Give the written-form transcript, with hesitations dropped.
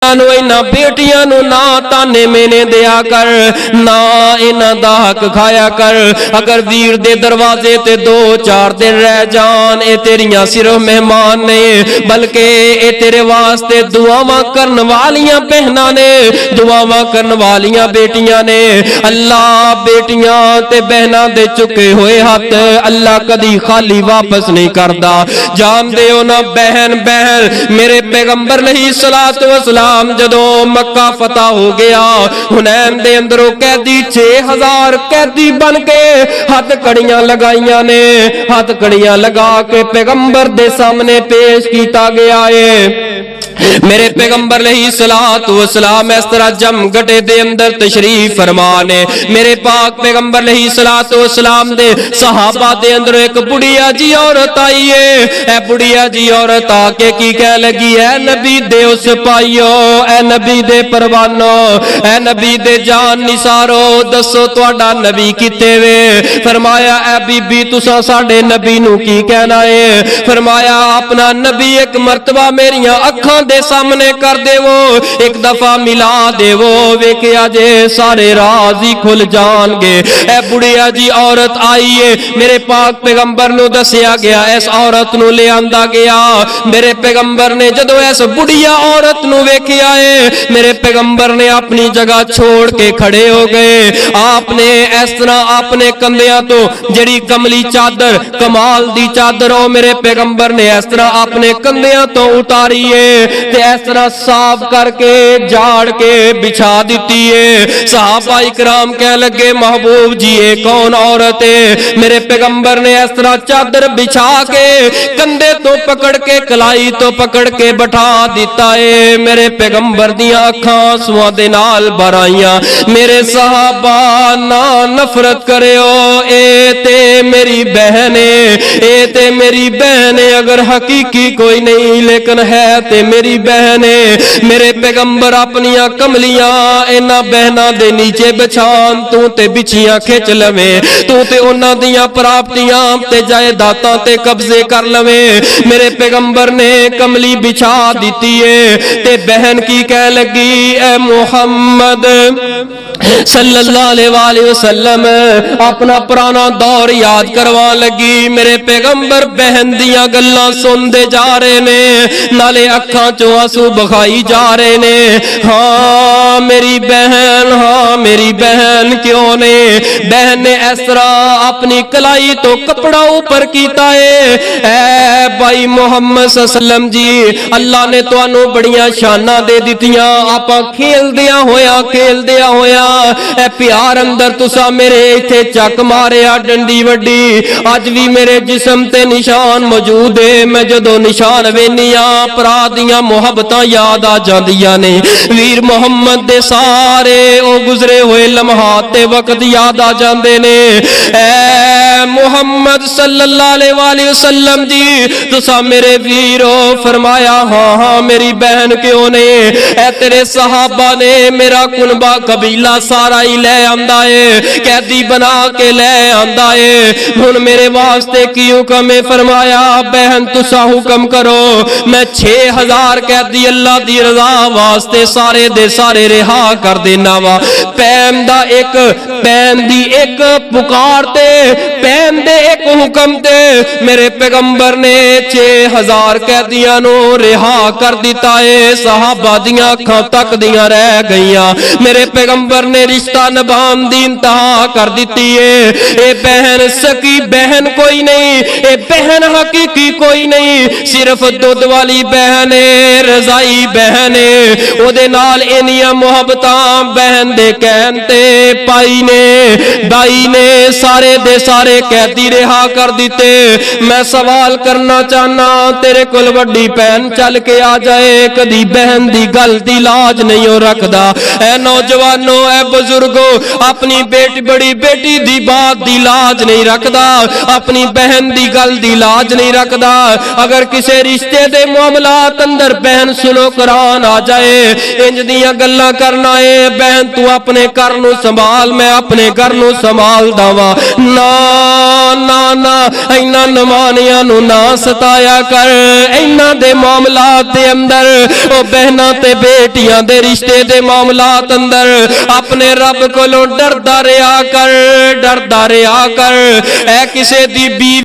इन्हां बेटियां नूं ना ताने मेने दिया कर, ना इन्हां दा हक खाया कर। अगर वीर दे दरवाजे ते 2-4 दिन रह जान, ए तेरियां सिर्फ मेहमान ने, बल्कि ए तेरे वास्ते दुआवां करन वालियां बहनां ने, दुआवां करन वालियां बेटियां ने। अल्लाह बेटियां ते बहनां दे चुके होए हथ अल्लाह कदी खाली वापस नहीं करदा। जानदे हो ना बहन मेरे पैगंबर अलैहिस्सलातु वस्सलाम जदों मक्का फतह हो गया, हुनैन दे अंदरों कैदी 6000 कैदी बन के हथ कड़ियां लगाइयां ने, हथ कड़ियां लगा के पैगंबर दे सामने पेश किया गया है। मेरे पैगंबर अलैहिस्सलातु वस्सलाम इस तरह जमगटे दे अंदर तशरीफ फरमाने। मेरे पाक पैगंबर अलैहिस्सलातु वस्सलाम दे सहाबा दे अंदर एक बुढ़िया जी औरत आई है। ए बुढ़िया जी औरत आके की कह लगी, है नबी दे उस पाइयो, ए नबी दे परवानो, ए नबी दे जान निसारो, दसो तुहाडा नबी किते वे। फरमाया ए बीबी तुसा साडे नबी नू की कहना है। फरमाया अपना नबी एक मर्तबा मेरियां अखां दे सामने कर देवो, एक दफा मिला देवो, वेख्या जे सारे राज ही खुल जाणगे। ए बुढ़िया जी औरत आई है, मेरे पाक पैगंबर नू दसिया गया, इस औरत नू ले आंदा गया। मेरे पैगंबर ने जदों इस बुढ़िया औरत नू वेख्या है, मेरे पैगंबर ने अपनी जगह छोड़ के खड़े हो गए। आपने इस तरह अपने कंधियां तो जड़ी कमली चादर कमाल दी चादर हो मेरे पैगंबर ने इस तरह अपने कंधियां तो उतारी है, ते इस तरह साफ करके झाड़ के बिछा दी है। सहाबा इकराम कह लगे, महबूब जी ये कौन औरत है? मेरे पैगंबर ने इस तरह चादर बिछा के कंधे तो पकड़ के कलाई तो पकड़ के बैठा दिता है। मेरे पैगंबर दियां अखां आंसुआं दे नाल भर आईयां। मेरे सहाबा ना नफरत करियो, ए ते मेरी बहन है, ए ते मेरी बहन है, अगर हकीकी कोई नहीं लेकिन है ते मेरी बहन है। मेरे पैगंबर अपनियां कमलियां इन्हां बहनां दे नीचे बिछान, तू ते बिछियां खिच लवे, तू ते उन्हां दियां प्राप्तियां ते जायदातां ते कब्जे कर लवे। मेरे पैगंबर ने कमली बिछा दी है, ते बहन की कह लगी, ए मुहम्मद सल्लल्लाहु अलैहि वसल्लम अपना पुराना दौर याद करवा लगी। मेरे पैगंबर बहन दियां गल्लां सुनदे जा रहे ने, नाले अखां चों आंसू बखाई जा रहे ने। हाँ मेरी बहन, हाँ मेरी बहन, क्यों ने? बहन ने इस तरह अपनी कलाई तो कपड़ा ऊपर कीता है। ऐ भाई मुहम्मद सल्लम जी, अल्लाह ने तुहानू बड़ियां शाना दे दित्तियां, आपां खेलदियां होया ए प्यार अंदर तुसा मेरे इथे चक मारिया डंडी वड्डी, अज भी मेरे जिस्म ते निशान मौजूद है। मैं जदों निशान वेनिया भरा दियां मुहब्बतां याद आ जांदियां ने, वीर मुहम्मद दे सारे ओ गुजरे हुए लम्हात ते वक्त याद आ जांदे ने। ऐ मुहम्मद सल्लल्लाहु अलैहि वसल्लम जी तुसा मेरे वीरो, फरमाया हाँ हाँ मेरी बहन क्यों ने? ऐ तेरे सहाबा ने मेरा कुनबा कबीला सारा ही ले आंदा है, कैदी बना के ले आंदा है। हुन मेरे वास्ते की हुक्म है? फरमाया बहन तुसा हुक्म करो, मैं 6000 कैदी अल्लाह दी रजा वास्ते सारे दे सारे रिहा कर देना वा। पैम दी एक पुकार ते पैम दे एक हुक्म ते मेरे पैगंबर ने 6000 कैदियां नो रिहा कर दिता है। सहाबा दियां अखां तक दियां रह गईयां। मेरे पैगंबर ने रिश्ता निभान दी इंतहा कर दी है। ए बहन सकी बहन कोई नहीं, ए बहन हकीकी कोई नहीं, सिर्फ दुध वाली बहन है, रजाई बहन है। ओदे नाल इन्नियां मुहब्बतां बहन दे कहन ते पाई ने दाई ने सारे दे सारे कैदी रिहा कर दिते। मैं सवाल करना चाहना, तेरे कोल वड्डी भैन चल के आ जाए, कदी बहन दी गल दी लाज नहीं हो रखदा। ऐ नौजवानों, ऐ बुजुर्गो, अपनी बड़ी बेटी दी बात दी लाज नहीं रखदा, अपनी बहन दी गल दी लाज नहीं रखदा। अगर किसी रिश्ते दे मामलात अंदर बहन सुनो करान आ जाए, इंज दियां गल्लां करना है, बहन तू अपने घर नू संभाल, मैं अपने घर नू संभाल दावा ना ਨਾ ਇਹਨਾਂ ਨਮਾਨੀਆਂ ਨੂੰ ਨਾ ਸਤਾਇਆ ਕਰ ਇਹਨਾਂ ਦੇ ਮਾਮਲਾਤ ਦੇ ਅੰਦਰ ਉਹ ਬਹਿਨਾਂ ਤੇ ਬੇਟੀਆਂ ਦੇ ਰਿਸ਼ਤੇ ਦੇ ਮਾਮਲਾਤ ਅੰਦਰ ਆਪਣੇ ਰੱਬ ਕੋਲੋਂ ਡਰਦਾ ਰਿਹਾ ਕਰ ਐ ਕਿਸੇ ਦੀ ਬੀਵੀ